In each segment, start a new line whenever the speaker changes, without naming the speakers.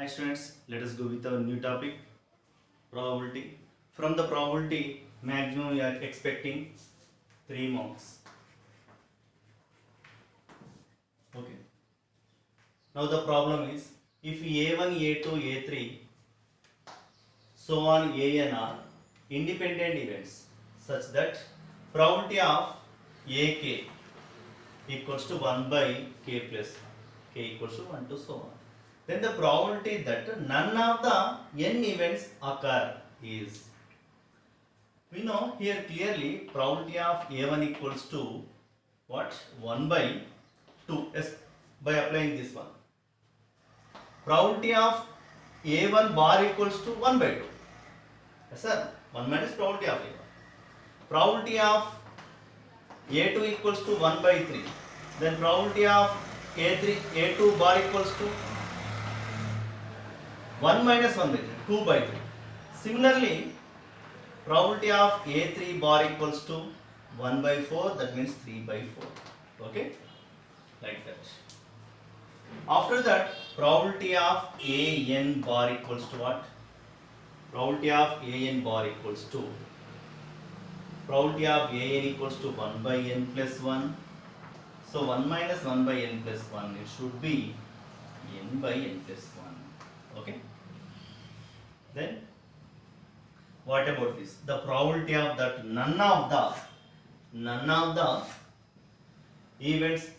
Hi students, let us go with our new topic, probability. From the probability, maximum we are expecting 3 marks. Okay. Now the problem is, if A1, A2, A3, so on An are independent events such that probability of Ak equals to 1 by k plus k equals to 1 to so on. Then the probability that none of the n events occur is, we know here clearly probability of A1 equals to what? 1 by 2, yes, by applying this one. Probability of A1 bar equals to 1 by 2. Yes sir, 1 minus probability of A1. Probability of A2 equals to 1 by 3. Then probability of A3, A2 bar equals to 1 minus 1 by 3, 2 by 3. Similarly, probability of A3 bar equals to 1 by 4, that means 3 by 4. Okay, like that. After that, probability of An bar equals to what? Probability of An bar equals to, probability of An equals to 1 by n plus 1. So 1 minus 1 by n plus 1, it should be n by n plus 1. Okay. Then what about this? The probability of that none of the events,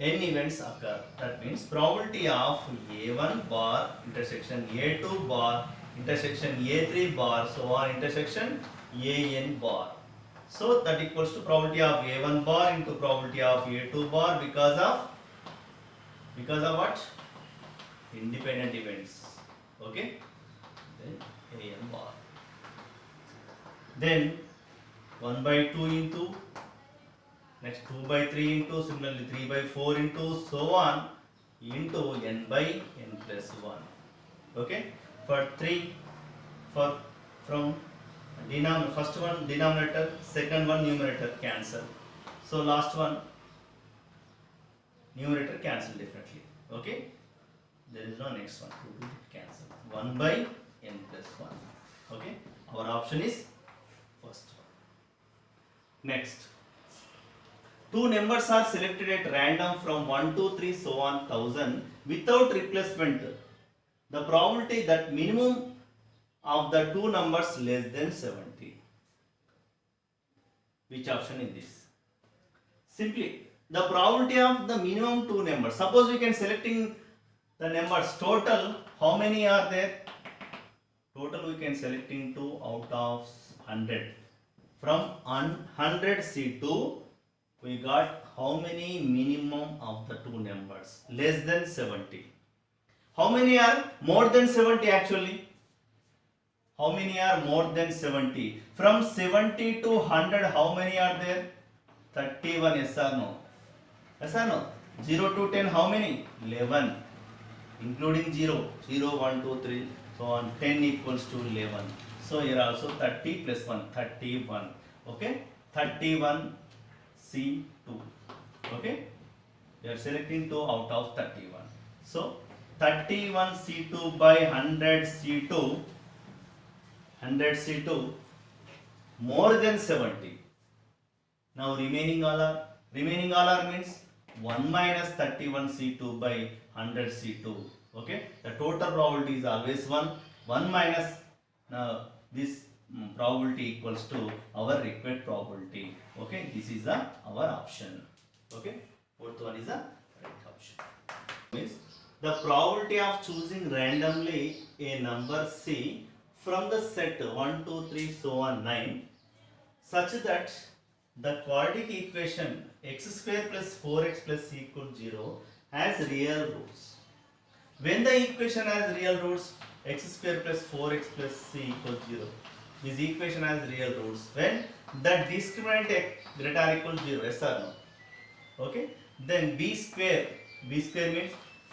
n events occur. That means probability of A1 bar intersection A2 bar intersection A3 bar, so on intersection An bar. So that equals to probability of A1 bar into probability of A2 bar because of what? Independent events. Okay. Then An bar. Then 1 by 2 into, next 2 by 3 into, similarly 3 by 4 into, so on into n by n plus 1. Okay. For 3, from first one denominator, second one numerator cancel. So last one numerator cancel definitely. Okay. There is no next one. 2 cancel. 1 by n plus 1. Okay. Our option is first one. Next. Two numbers are selected at random from 1 to 3 so on 1000 without replacement. The probability that minimum of the two numbers less than 70. Which option is this? Simply the probability of the minimum two numbers. Suppose we can selecting the numbers total. How many are there? Total we can selecting 2 out of 100. From 100 C2 we got how many minimum of the two numbers? Less than 70. How many are more than 70 actually? How many are more than 70? From 70 to 100 how many are there? 31, yes or no? Yes or no? 0 to 10 how many? 11. Including 0, 0, 1, 2, 3, so on, 10 equals to 11. So here also 30 plus 1, 31. Okay, 31 C2. Okay, we are selecting 2 out of 31. So 31 C2 by 100 C2, 100 C2 more than 70. Now remaining all are means 1 minus 31 C2 by 100 C2. Okay, the total probability is always 1. 1 minus this probability equals to our required probability. Okay, this is our option. Okay, fourth one is the right option. Means the probability of choosing randomly a number C from the set 1, 2, 3, so on 9 such that the quadratic equation x square plus 4x plus c equals 0 has real roots. When the equation has real roots, x square plus 4x plus c equals 0, this equation has real roots when the discriminant greater or equal to 0, yes or no? Okay. Then b square means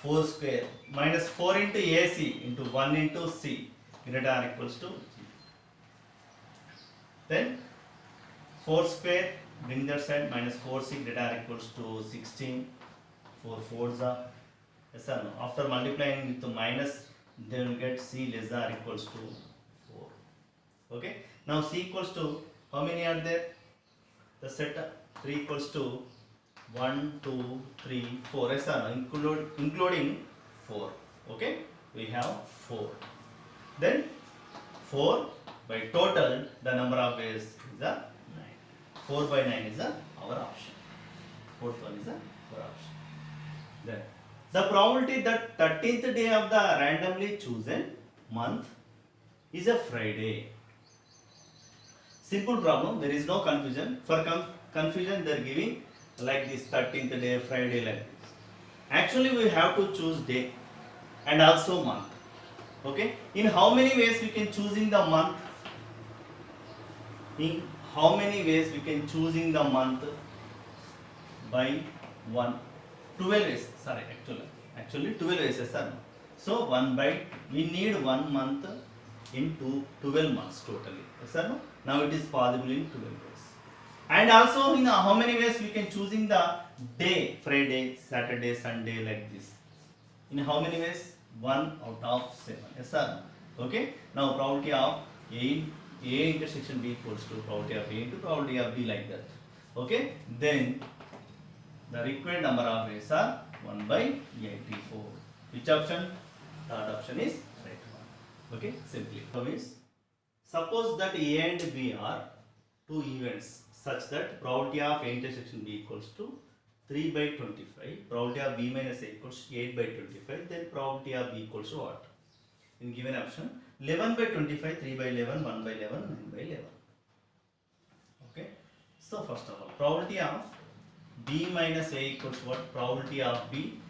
4 square minus 4 into ac into 1 into c greater or equals to 0. Then 4 square, bring that side, minus 4c greater or equals to 16. 4 4s are, yes or no? After multiplying with minus then we'll get C less than or equals to 4. Okay, now C equals to, how many are there? The set 3 equals to 1, 2, 3, 4, yes or no? Including 4. Okay, we have 4. Then 4 by total, the number of ways is the 9. 4 by 9 is our option. Fourth one is our option. Then the probability that 13th day of the randomly chosen month is a Friday. Simple problem, there is no confusion. For confusion they are giving like this 13th day, Friday, like this. Actually we have to choose day and also month. Okay, in how many ways we can choosing the month? In how many ways we can choosing the month? By 12 ways, sorry, actually 12 ways, sir. So 1 by, we need 1 month in 12 months totally, yes or no? Now it is possible in 12 ways. And also in how many ways we can choosing the day? Friday, Saturday, Sunday, like this. In how many ways? 1 out of 7, yes or no? Okay, now probability of A intersection B equals to probability of A into probability of B, like that. Okay, then the required number of ways are 1 by 84. Which option? Third option is right one. Okay, simply. So means, suppose that A and B are two events such that probability of A intersection B equals to 3 by 25, probability of B minus A equals 8 by 25, then probability of B equals to what? In given option, 11 by 25, 3 by 11, 1 by 11, 9 by 11. Okay, so first of all, probability of B minus A equals what? Probability of B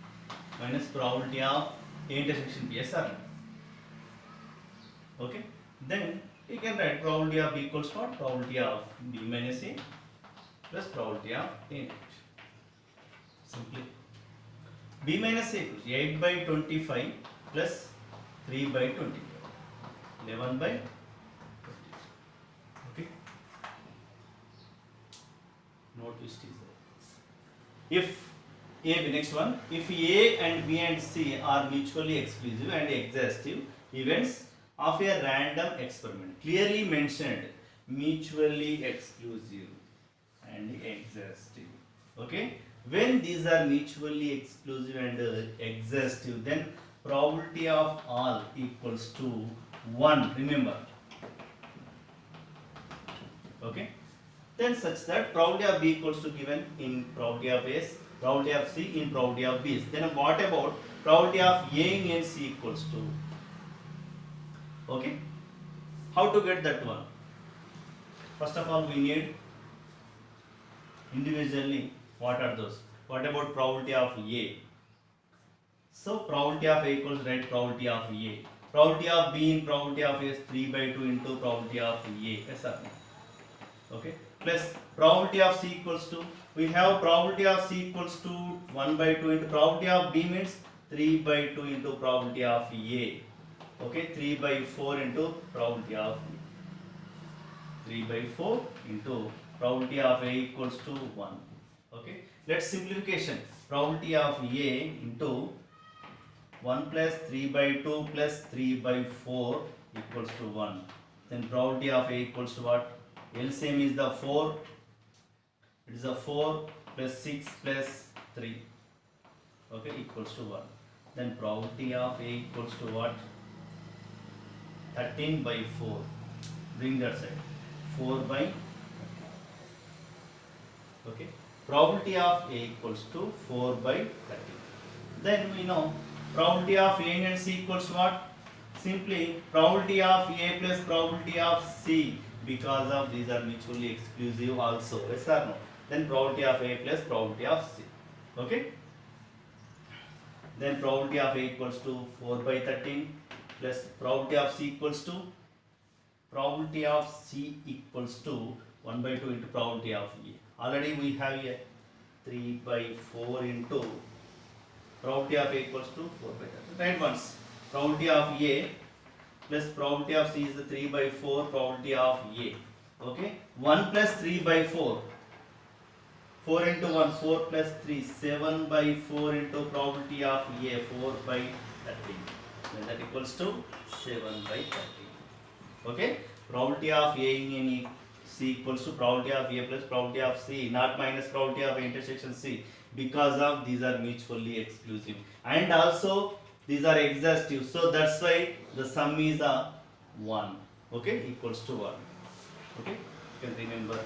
minus probability of A intersection B, yes or no? Okay, then you can write probability of B equals what? Probability of B minus A plus probability of A intersection. Simply, B minus A equals 8 by 25 plus 3 by 25, 11 by 25. Okay, no twist is there. If A, next one, if A and B and C are mutually exclusive and exhaustive events of a random experiment, clearly mentioned mutually exclusive and exhaustive. Okay, when these are mutually exclusive and exhaustive, then probability of all equals to 1, remember. Okay, then such that probability of B equals to given in probability of A, probability of C in probability of B. Then what about probability of A and C equals to? Okay, how to get that one? First of all, we need individually what are those. What about probability of A? So probability of A equals, right, probability of A. Probability of B in probability of A is 3 by 2 into probability of A. Yes or no? Okay, plus probability of C equals to, we have probability of C equals to 1 by 2 into probability of B means 3 by 2 into probability of A. Okay, 3 by 4 into probability of A. 3 by 4 into probability of A equals to 1. Okay, let's simplification. Probability of A into 1 plus 3 by 2 plus 3 by 4 equals to 1. Then probability of A equals to what? LCM is the 4. It is a 4 plus 6 plus 3. Okay, equals to 1. Then probability of A equals to what? 13 by 4. Bring that side. 4 by 13. Okay, probability of A equals to 4 by 13. Then we know probability of A and C equals what? Simply probability of A plus probability of C, because of these are mutually exclusive also, yes or no? Then probability of A plus probability of C. Okay, then probability of A equals to 4 by 13 plus probability of C equals to, probability of C equals to 1 by 2 into probability of A. Already we have a 3 by 4 into probability of A equals to 4 by 13. Right once. Probability of A plus probability of C is the 3 by 4 probability of A. Okay. 1 plus 3 by 4. 4 into 1, 4 plus 3, 7 by 4 into probability of A, 4 by 13. then that equals to 7/30. Okay, probability of A in any C equals to probability of A plus probability of C, not minus probability of A intersection C, because of these are mutually exclusive and also these are exhaustive, so that's why the sum is a 1. Okay, equals to 1. Okay, you can remember.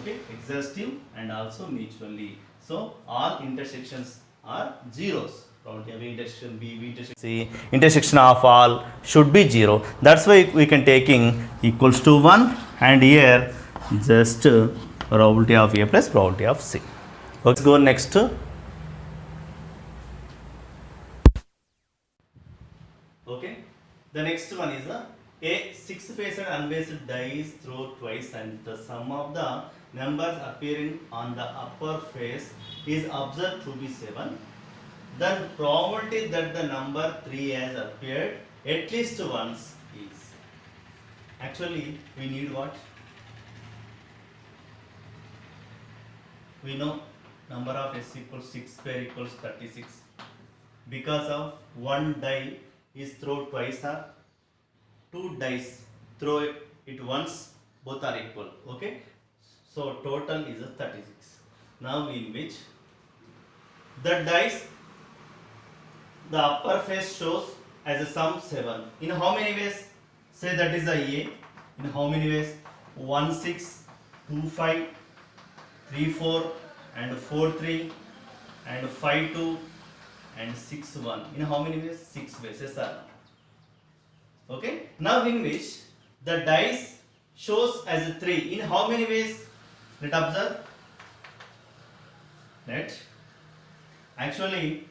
Okay, exhaustive and also mutually, so all intersections are zeros. Probability of A intersection B, B intersection C, intersection of all should be 0. That's why we can taking equals to 1, and here just probability of A plus probability of C. Let's go next. Okay, the next one is a six-faced unbased die is thrown twice and the sum of the numbers appearing on the upper face is observed to be 7. Then probability that the number 3 has appeared at least once is. Actually, we need what? We know number of s equals 6 square equals 36. Because of one die is thrown twice or two dice throw it once, both are equal. Okay, so total is a 36. Now in which the dice, the upper face shows as a sum 7. In how many ways? Say that is a A. In how many ways? 1 6, 2 5, 3 4, and 4 3, and 5 2, and 6 1. In how many ways? 6 ways. Yes or no? Okay. Now in which the dice shows as a 3. In how many ways? Let observe. Let actually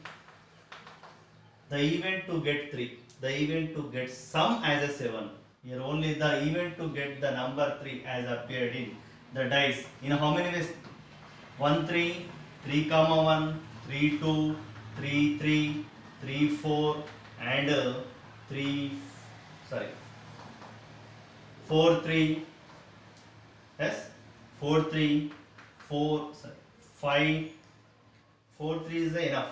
the event to get 3, the event to get sum as a 7. Here only the event to get the number 3 as appeared in the dice. In how many ways? 1 3, 3 comma 1, 3 2, 3 3, 3 4, and 4 3. Yes, 4 3, 4 5. 4 3 is enough.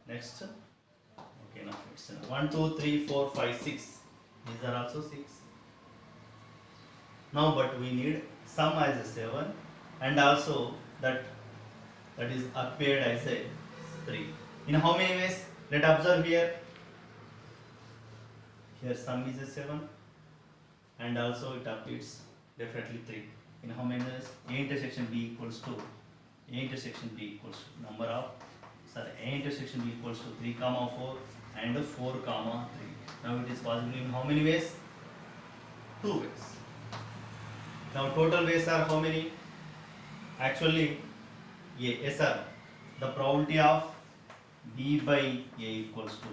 Next. Okay, enough. It's enough. 1 2 3 4 5 6. These are also 6. Now, but we need sum as a 7, and also that is appeared as a 3. In how many ways? Let observe here. Here sum is a 7, and also it appears definitely 3. In how many ways? A intersection B equals to number of A intersection B equals to 3 comma 4 and 4 comma 3. Now it is possible in how many ways? 2 ways. Now total ways are how many? Actually, yes sir, the probability of B by A equals to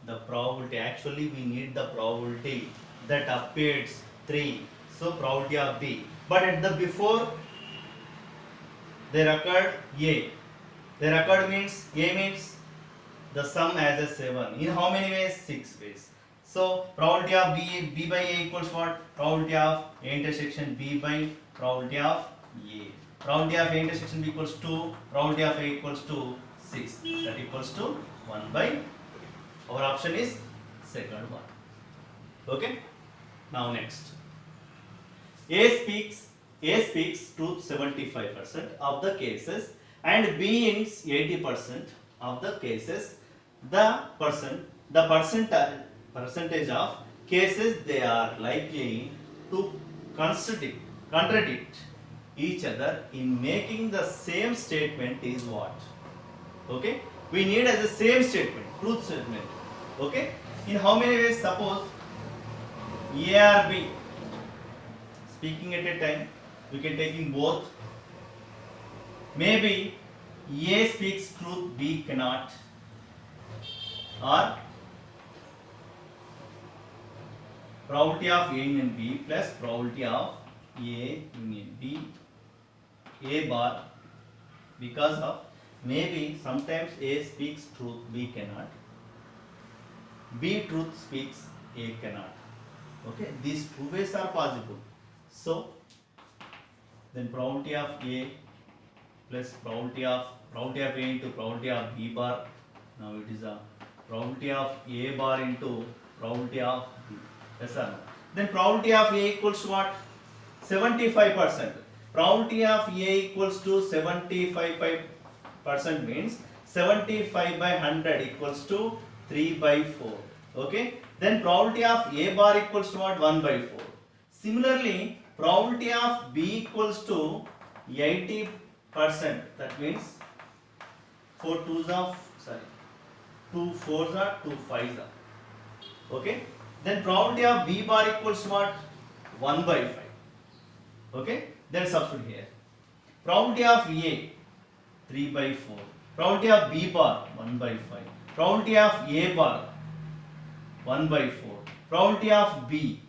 the probability. Actually, we need the probability that appears 3. So probability of B. But at the before there occurred A. There occurred means A means the sum as a 7. In how many ways? 6 ways. So probability of B by A equals what? Probability of A intersection B by probability of A. Probability of A intersection B equals 2. Probability of A equals to 6. That equals to 1 by. Our option is second one. Okay. Now next. A speaks truth 75% of the cases, and B in 80% of the cases. The percentage of cases they are likely to contradict each other in making the same statement is what? Okay, we need as the same statement, truth statement. Okay, in how many ways? Suppose A or B speaking at a time, we can take in both. Maybe A speaks truth, B cannot, or probability of A union B plus probability of A union B, A bar, because of maybe sometimes A speaks truth, B cannot, B truth speaks, A cannot. Okay, these two ways are possible. So then probability of A plus probability of A into probability of B bar. Now it is a probability of A bar into probability of B. Yes or no? Then probability of A equals to what? 75%. Probability of A equals to 75% means 75 by 100 equals to 3 by 4. Okay. Then probability of A bar equals to what? 1 by 4. Similarly, probability of B equals to 80%. That means 4 twos are, sorry, 2 fours are, 2 fives are. Okay. Then probability of B bar equals to what? 1 by 5. Okay. Then substitute here. Probability of A 3 by 4. Probability of B bar 1 by 5. Probability of A bar 1 by 4. Probability of B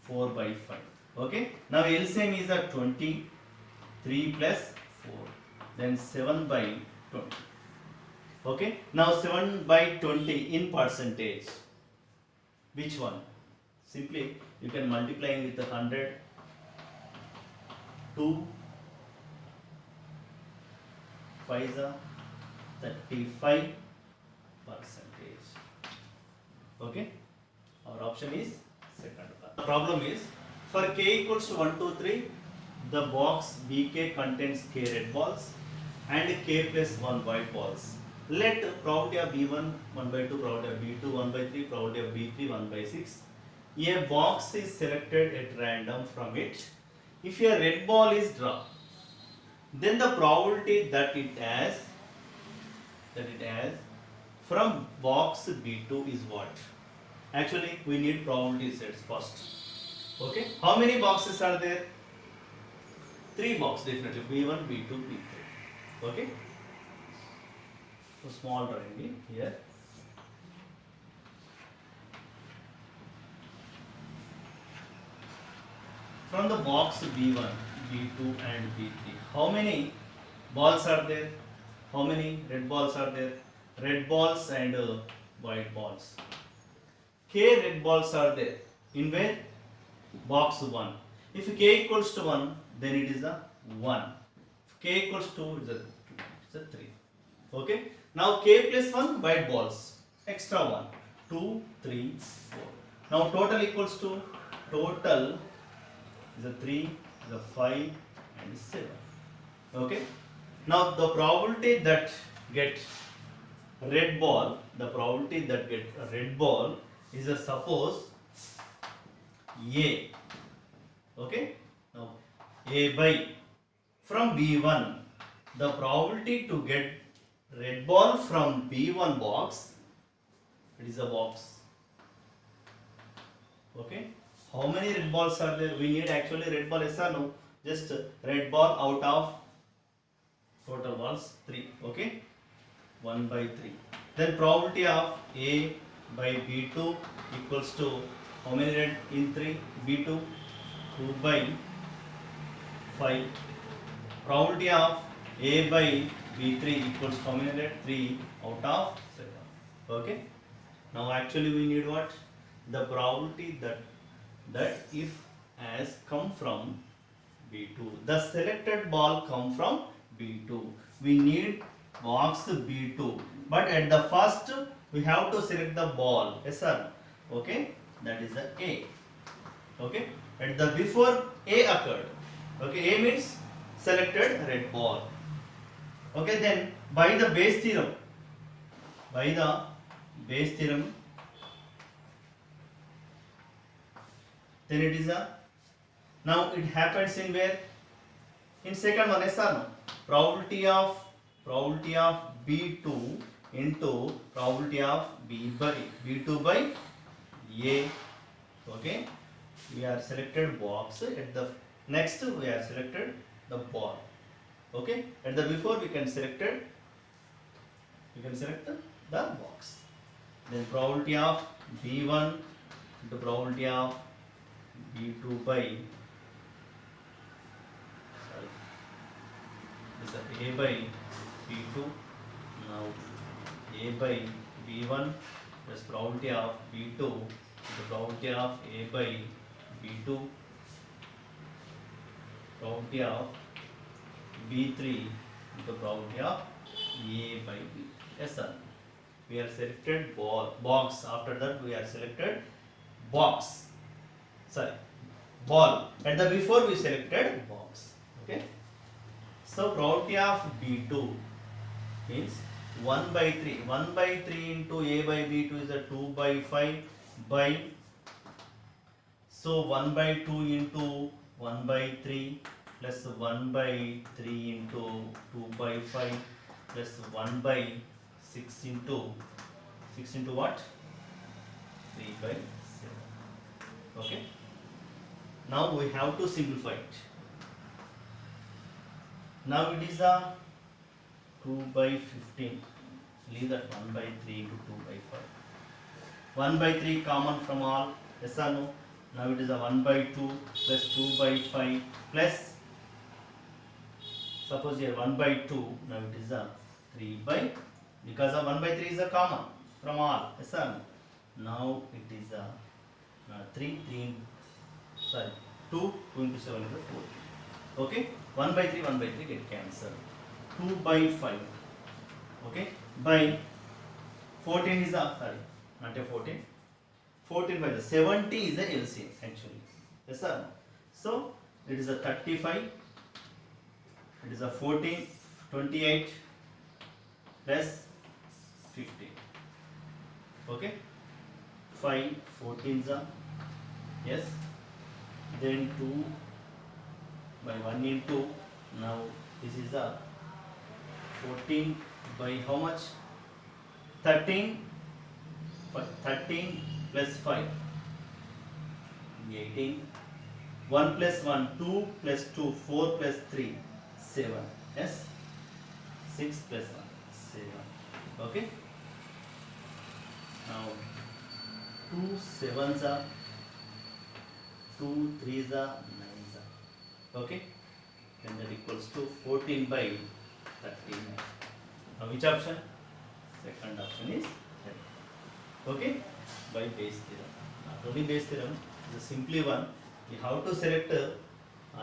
4 by 5. Okay. Now LCM is a 20. 3 plus 4. Then 7 by 20. Okay. Now 7 by 20 in percentage. Which one? Simply you can multiply with 100. 2 5 is 35%. Okay. Our option is second one. The problem is for k equals to 1, 2, 3, the box BK contains k red balls and k plus 1 white balls. Let probability of B1 1 by 2, probability of B2 1 by 3, probability of B3 1 by 6. A box is selected at random from it. If a red ball is drawn, then the probability that it has from box B2 is what? Actually, we need probability sets first. Okay. How many boxes are there? 3 boxes definitely. B1, B2, B3. Okay. So small drawing here. From the box B1, B2 and B3, how many balls are there? How many red balls are there? Red balls and white balls. K red balls are there. In where? Box 1. If k equals to 1, then it is a 1. If k equals to 2, it's a 3. Okay. Now k plus 1 white balls. Extra 1. 2, 3, 4. Now total equals to, total is a 3, is a 5 and 7. Okay. Now the probability that get red ball, is a suppose A. Okay. Now A by from B1, the probability to get red ball from B1 box, it is a box. Okay. How many red balls are there? We need actually red ball, yes or no? Just red ball out of total balls 3. Okay. 1 by 3. Then probability of A by B2 equals to how many red in 3? B2 2 by 5. Probability of A by B3 equals to how many red? 3 out of 7. Okay. Now actually we need what? The probability that if has come from B2. The selected ball come from B2. We need box B2. But at the first we have to select the ball. Yes sir. Okay. That is the A. Okay. At the before A occurred. Okay. A means selected red ball. Okay. Then by the Bayes theorem. Then it is a, now it happens in where? In second one, yes or no? Probability of B2 into probability of B2 by A. Okay. We are selected box. At the next we are selected the ball. Okay. At the before we can select the box. Then probability of B1 into probability of B2 by, sorry, this is A by B2. Now A by B1 plus probability of B2 into probability of A by B2, probability of B3 into probability of A by B. Yes sir. we are selected box. After that we are selected box. Sorry, ball. At the before we selected box. Okay. So probability of B2 means 1 by 3. 1 by 3 into A by B2 is a 2 by 5 by. So 1 by 2 into 1 by 3 plus 1 by 3 into 2 by 5 plus 1 by 6 into what? 3 by 7. Okay. Now we have to simplify it. Now it is a 2 by 15. Leave that 1 by 3 into 2 by 5. 1 by 3 common from all. Yes or no? Now it is a 1 by 2 plus 2 by 5 plus, suppose here 1 by 2, now it is a 3 by, because of 1 by 3 is a common from all. Yes or no? Now it is a 2 into 7 is a 4. Okay, 1 by 3 get cancelled. 2 by 5. Okay, by 14 is a, sorry, not a 14. 14 by the 70 is the LCM actually. Yes sir. So it is a 35. It is a 14, 28 plus 15. Okay. 5, 14 is a, yes. Then 2 by 1 into, now this is a 14 by how much? 13 plus 5, 18. 1 plus 1, 2 plus 2, 4 plus 3, 7. Yes, 6 plus 1, 7. Okay. Now 2 sevens are, 2 threes are, 9s are. Okay. Then that equals to 14 by 39. Now which option? Second option is right. Okay. By base theorem. Not only base theorem, it is simply one. You have to select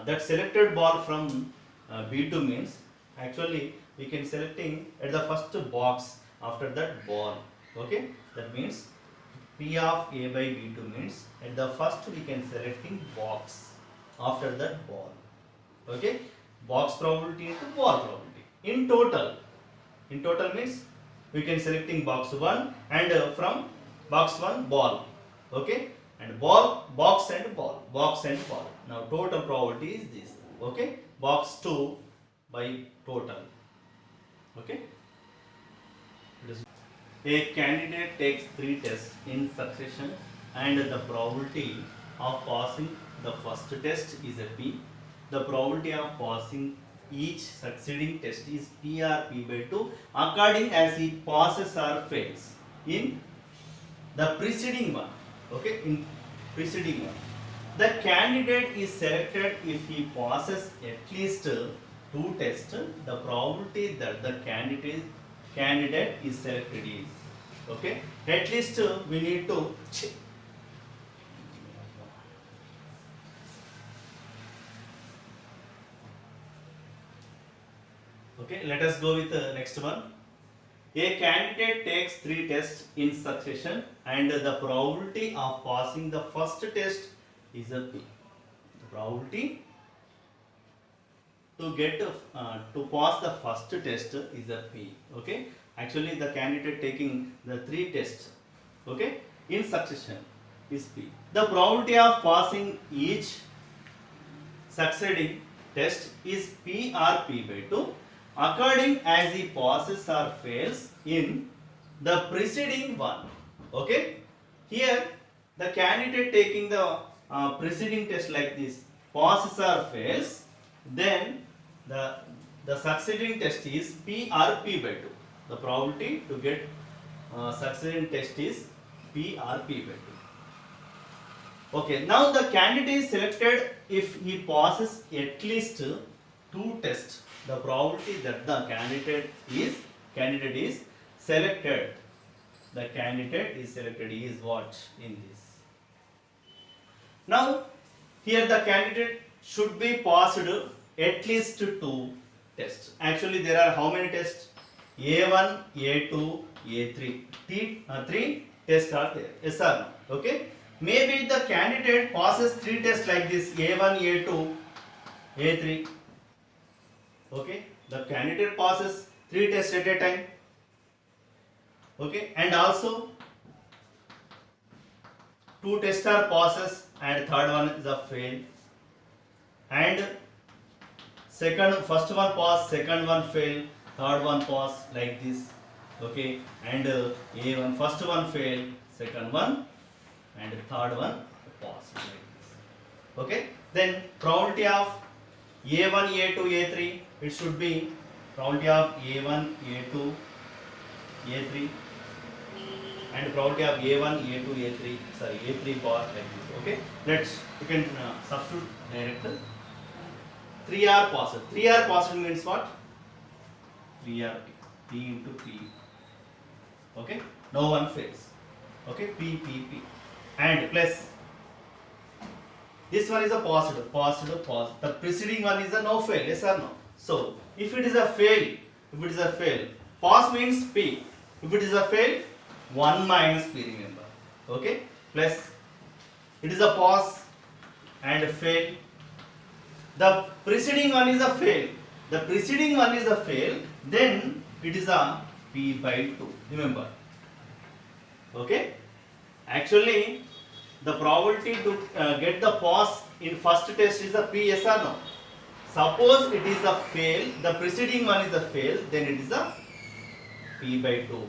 that selected ball from B2 means actually we can selecting at the first box after that ball. Okay, that means P of A by B2 means at the first we can selecting box after that ball. Okay, box probability into ball probability. In total means we can selecting box 1 and from box 1 ball. Okay, and ball, box and ball, box and ball. Now total probability is this. Okay, box 2 by total. Okay. A candidate takes 3 tests in succession and the probability of passing the first test is a P. The probability of passing each succeeding test is P or P by 2 according as he passes or fails in the preceding one. Okay, in preceding one. The candidate is selected if he passes at least 2 tests. The probability that the candidate is selected is, okay, at least we need to check. Okay, let us go with the next one. A candidate takes 3 tests in succession and the probability of passing the first test is a P. The probability to get to pass the first test is a P. Okay, actually the candidate taking the 3 tests, okay, in succession is P. The probability of passing each succeeding test is P or P by 2 according as he passes or fails in the preceding one. Okay, here the candidate taking the preceding test like this passes or fails, then the succeeding test is P or P by 2. The probability to get succeeding test is P or P by 2. Okay, now the candidate is selected if he passes at least 2 tests. The probability that the candidate is selected. The candidate is selected is what in this. Now here the candidate should be passed at least 2 tests. Actually there are how many tests? A1, A2, A3. Three tests are there. Yes or no? Okay. Maybe the candidate passes 3 tests like this: A1, A2, A3. Okay. The candidate passes 3 tests at a time. Okay. And also 2 tests are passes and third one is a fail. And first one pass, second one fail, third one pass, like this. Okay. And A1, first one fail, second one, and third one pass, like this. Okay. Then probability of A1, A2, A3, it should be probability of A1, A2, A3, and probability of A1, A2, A3, sorry, A3 bar, like this. Okay. You can substitute directly. 3R passed. 3R passed means what? 3R, P into P. Okay. No one fails. Okay. P, P, P. And plus this one is a passed. The preceding one is a no fail. Yes or no? So if it is a fail, pass means P. If it is a fail, 1 minus P, remember. Okay. Plus it is a pass and fail. The preceding one is a fail. Then it is a P by 2. Remember. Okay. Actually, the probability to get the pass in first test is a P, yes or no? Suppose it is a fail, the preceding one is a fail, then it is a P by 2.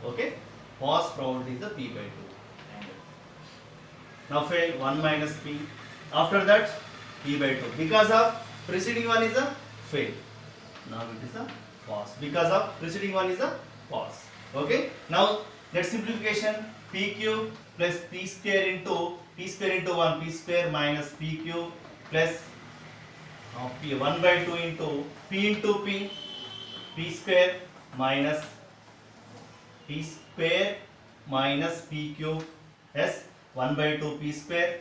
Okay. Pass probability is a P by 2. Now fail, 1 minus P. After that, P by 2. Because of preceding one is a fail. Now it is a pass. Because of preceding one is a pass. Okay. Now let simplification. P cube plus P square into 1, P square minus P cube plus P 1 by 2 into P, P square minus P cube, yes, 1 by 2 P square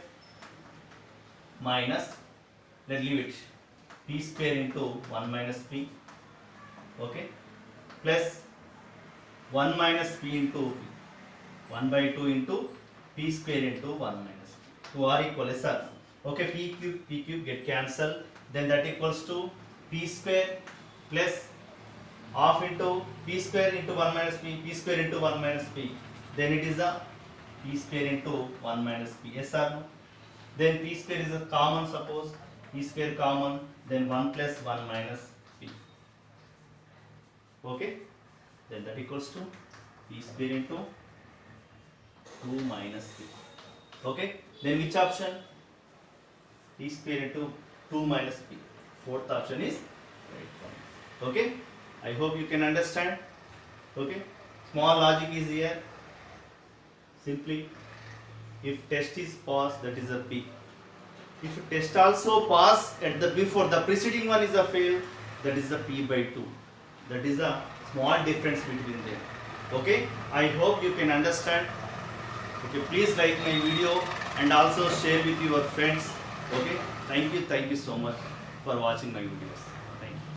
minus, let's leave it, P square into 1 minus P, okay, plus 1 minus P into P, 1 by 2 into P square into 1 minus P. 2 are equal, yes sir. Okay, P cube get cancelled, then that equals to P square plus half into P square into 1 minus P square into 1 minus P, then it is a P square into 1 minus P, yes or no? Then P square is a common, suppose P square common, then 1 plus 1 minus P. Okay, then that equals to P square into 2 minus P. Okay, then which option? P square into 2 minus P. Fourth option is right one. Okay, I hope you can understand. Okay, small logic is here. Simply, if test is passed, that is a P. If test also pass at the before the preceding one is a fail, that is the P by 2. That is a small difference between them. Okay, I hope you can understand. Okay, please like my video and also share with your friends. Okay, thank you so much for watching my videos.